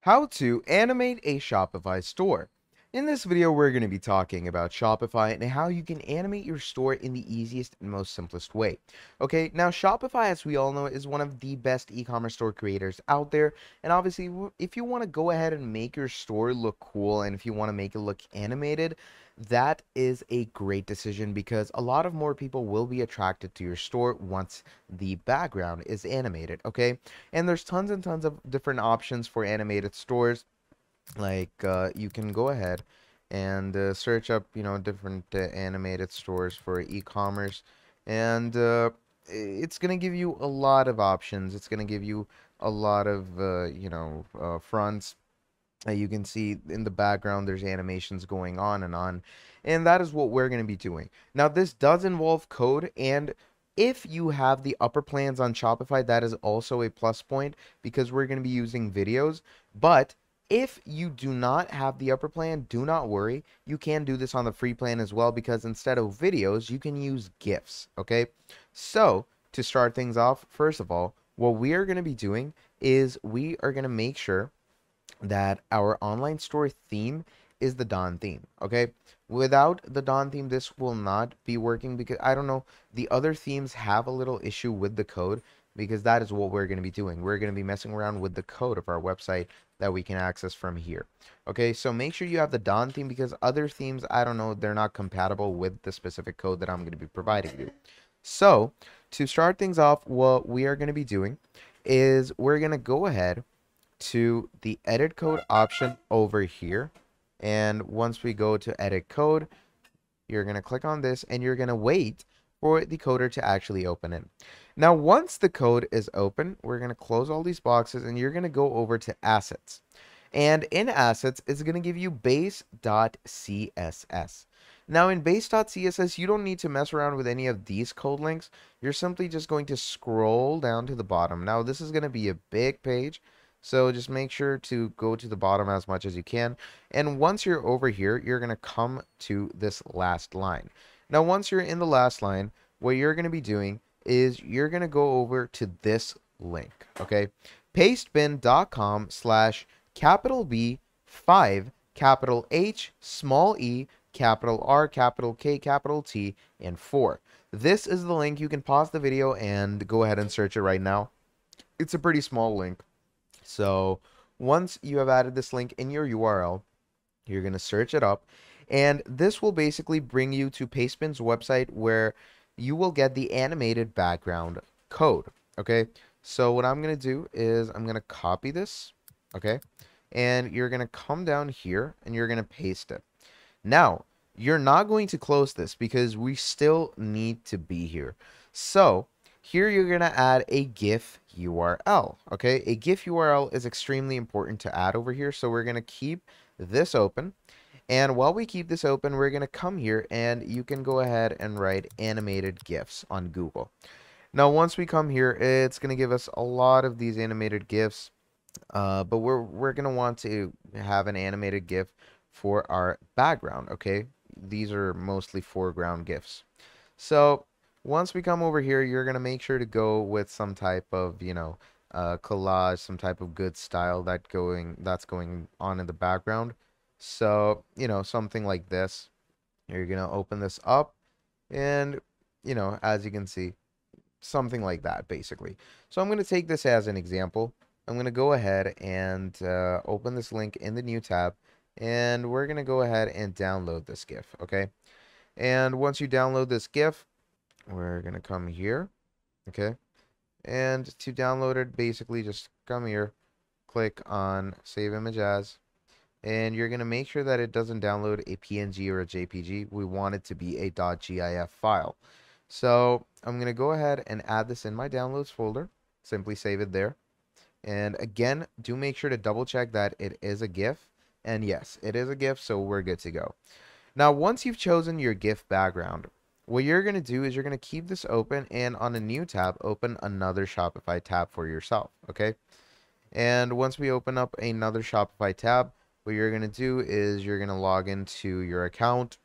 How to animate a Shopify store. In this video, we're going to be talking about Shopify and how you can animate your store in the easiest and most simplest way. Okay, now Shopify, as we all know, is one of the best e-commerce store creators out there. And obviously, if you want to go ahead and make your store look cool and if you want to make it look animated, that is a great decision because a lot of more people will be attracted to your store once the background is animated, okay? And there's tons and tons of different options for animated stores. Like you can go ahead and search up, different animated stores for e-commerce, and it's gonna give you a lot of options. It's gonna give you a lot of fronts. You can see in the background there's animations going on, and that is what we're going to be doing. Now, this does involve code, and if you have the upper plans on Shopify, that is also a plus point because we're going to be using videos. But if you do not have the upper plan, do not worry. You can do this on the free plan as well because instead of videos, you can use GIFs, okay? So, to start things off, first of all, what we are going to be doing is we are going to make sure that our online store theme is the Dawn theme, okay? Without the Dawn theme, this will not be working because I don't know, the other themes have a little issue with the code because that is what we're going to be doing. We're going to be messing around with the code of our website that we can access from here. Okay, so make sure you have the Dawn theme because other themes, I don't know, they're not compatible with the specific code that I'm going to be providing you. So, to start things off, what we are going to be doing is we're going to go ahead to the edit code option over here. And once we go to edit code, you're going to click on this and you're going to wait for the coder to actually open it. Now, once the code is open, we're going to close all these boxes and you're going to go over to assets. And in assets, it's going to give you base.css. Now in base.css, you don't need to mess around with any of these code links. You're simply just going to scroll down to the bottom. Now this is going to be a big page, so just make sure to go to the bottom as much as you can. And once you're over here, you're going to come to this last line. Now, once you're in the last line, what you're going to be doing is you're going to go over to this link, okay? pastebin.com/capital B 5 capital H small e capital R capital K capital T and 4. This is the link. You can pause the video and go ahead and search it right now. It's a pretty small link. So once you have added this link in your URL, you're going to search it up, and this will basically bring you to Pastebin's website where you will get the animated background code, okay? So what I'm going to do is I'm going to copy this, okay? And you're going to come down here and you're going to paste it. Now, you're not going to close this because we still need to be here. So here you're going to add a GIF URL, okay? A GIF URL is extremely important to add over here, so we're going to keep this open. And while we keep this open, we're going to come here and you can go ahead and write animated GIFs on Google. Now, once we come here, it's going to give us a lot of these animated GIFs, but we're going to want to have an animated GIF for our background, okay? These are mostly foreground GIFs. So once we come over here, you're going to make sure to go with some type of, collage, some type of good style that's going on in the background. So, something like this. You're going to open this up and, as you can see, something like that, basically. So I'm going to take this as an example. I'm going to go ahead and open this link in the new tab, and we're going to go ahead and download this GIF, okay? And once you download this GIF, we're going to come here, okay? And to download it, basically just come here, click on Save Image As, and you're going to make sure that it doesn't download a PNG or a JPG. We want it to be a .gif file. So I'm going to go ahead and add this in my downloads folder. Simply save it there. And again, do make sure to double check that it is a GIF. And yes, it is a GIF, so we're good to go. Now, once you've chosen your GIF background, what you're going to do is you're going to keep this open, and on a new tab, open another Shopify tab for yourself, okay? And once we open up another Shopify tab, what you're going to do is you're going to log into your account.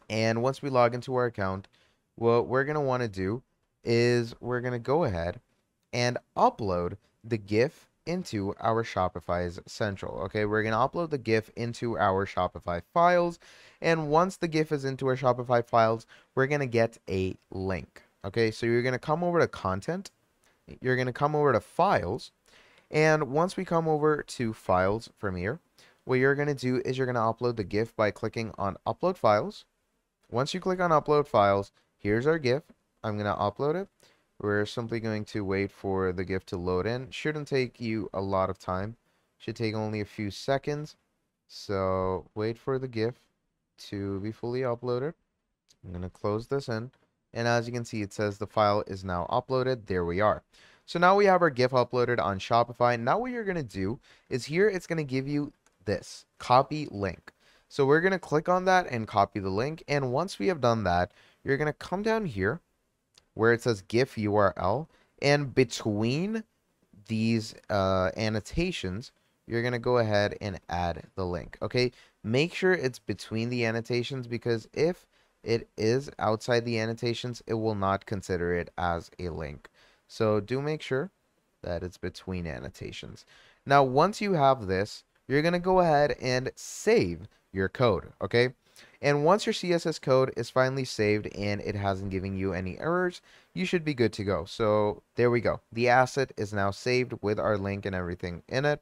And once we log into our account, what we're going to want to do is we're going to go ahead and upload the GIF into our Shopify's central. Okay, we're going to upload the GIF into our Shopify files. And once the GIF is into our Shopify files, we're going to get a link. Okay, so you're going to come over to content. You're going to come over to files. And once we come over to files from here, what you're going to do is you're going to upload the GIF by clicking on upload files. Once you click on upload files, here's our GIF. I'm going to upload it. We're simply going to wait for the GIF to load in. Shouldn't take you a lot of time. Should take only a few seconds. So wait for the GIF to be fully uploaded. I'm going to close this in. And as you can see, it says the file is now uploaded. There we are. So now we have our GIF uploaded on Shopify. Now what you're going to do is here it's going to give you this copy link. So we're going to click on that and copy the link. And once we have done that, you're going to come down here where it says GIF URL, and between these annotations, you're going to go ahead and add the link. Okay, make sure it's between the annotations, because if it is outside the annotations, it will not consider it as a link. So do make sure that it's between annotations. Now, once you have this, you're going to go ahead and save your code. Okay, and once your CSS code is finally saved and it hasn't given you any errors, you should be good to go. So there we go. The asset is now saved with our link and everything in it.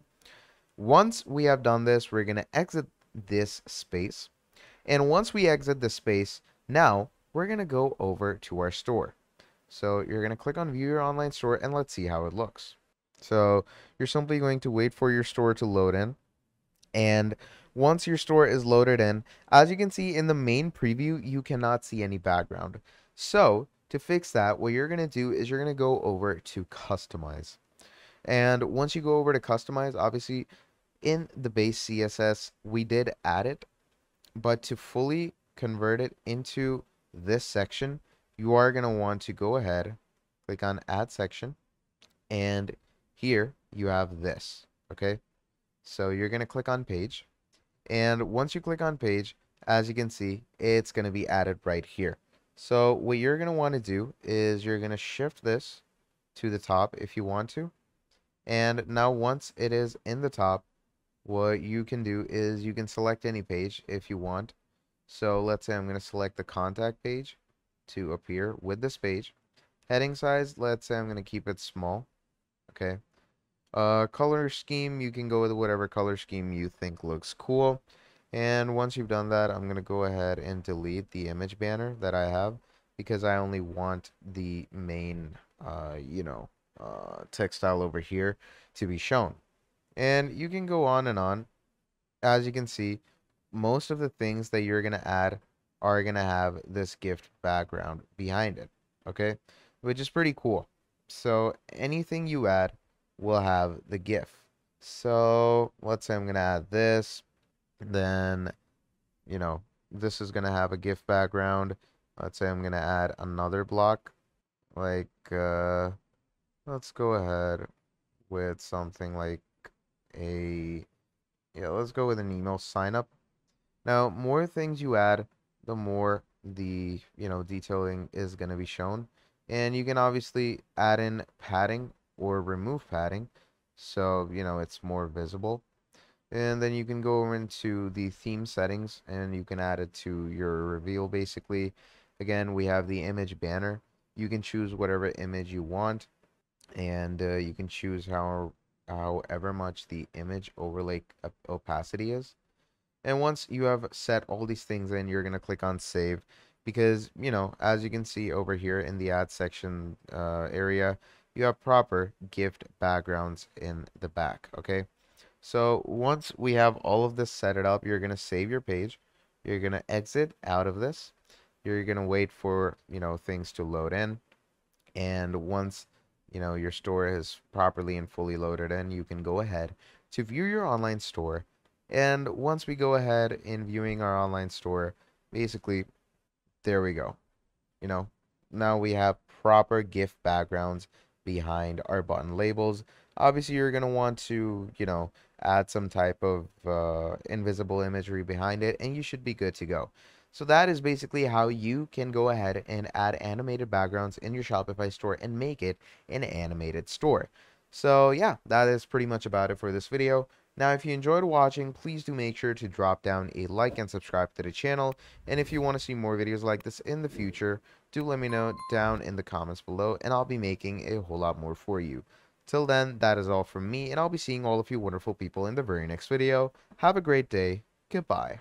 Once we have done this, we're going to exit this space. And once we exit the space, now we're going to go over to our store. So you're going to click on view your online store and let's see how it looks. So you're simply going to wait for your store to load in. And once your store is loaded in, as you can see in the main preview, you cannot see any background. So to fix that, what you're going to do is you're going to go over to customize. And once you go over to customize, obviously in the base CSS, we did add it, but to fully convert it into this section, you are going to want to go ahead, click on add section, and here you have this. Okay, so you're going to click on page. And once you click on page, as you can see, it's going to be added right here. So what you're going to want to do is you're going to shift this to the top if you want to. And now once it is in the top, what you can do is you can select any page if you want. So let's say I'm going to select the contact page to appear with this page. Heading size, let's say I'm going to keep it small. Okay. Color scheme, you can go with whatever color scheme you think looks cool. And once you've done that, I'm going to go ahead and delete the image banner that I have, because I only want the main, textile over here to be shown. And you can go on and on. As you can see, most of the things that you're going to add are going to have this gift background behind it. Okay, which is pretty cool. So anything you add will have the GIF. So let's say I'm going to add this, then, this is going to have a GIF background. Let's say I'm going to add another block, like, let's go ahead with something like let's go with an email sign up. Now, more things you add, the more the, detailing is going to be shown. And you can obviously add in padding or remove padding, so it's more visible. And then you can go into the theme settings and you can add it to your reveal. Basically, again, we have the image banner. You can choose whatever image you want, and you can choose however much the image overlay opacity is. And once you have set all these things in, you're going to click on save, because as you can see over here in the ad section area, you have proper gift backgrounds in the back. Okay, so once we have all of this set it up, you're going to save your page. You're going to exit out of this. You're going to wait for things to load in, and once your store is properly and fully loaded in, you can go ahead to view your online store. And once we go ahead in viewing our online store, basically, there we go. Now we have proper GIF backgrounds behind our button labels. Obviously, you're going to want to, add some type of invisible imagery behind it, and you should be good to go. So that is basically how you can go ahead and add animated backgrounds in your Shopify store and make it an animated store. So yeah, that is pretty much about it for this video. Now, if you enjoyed watching, please do make sure to drop down a like and subscribe to the channel. And if you want to see more videos like this in the future, do let me know down in the comments below, and I'll be making a whole lot more for you. Till then, that is all from me, and I'll be seeing all of you wonderful people in the very next video. Have a great day. Goodbye.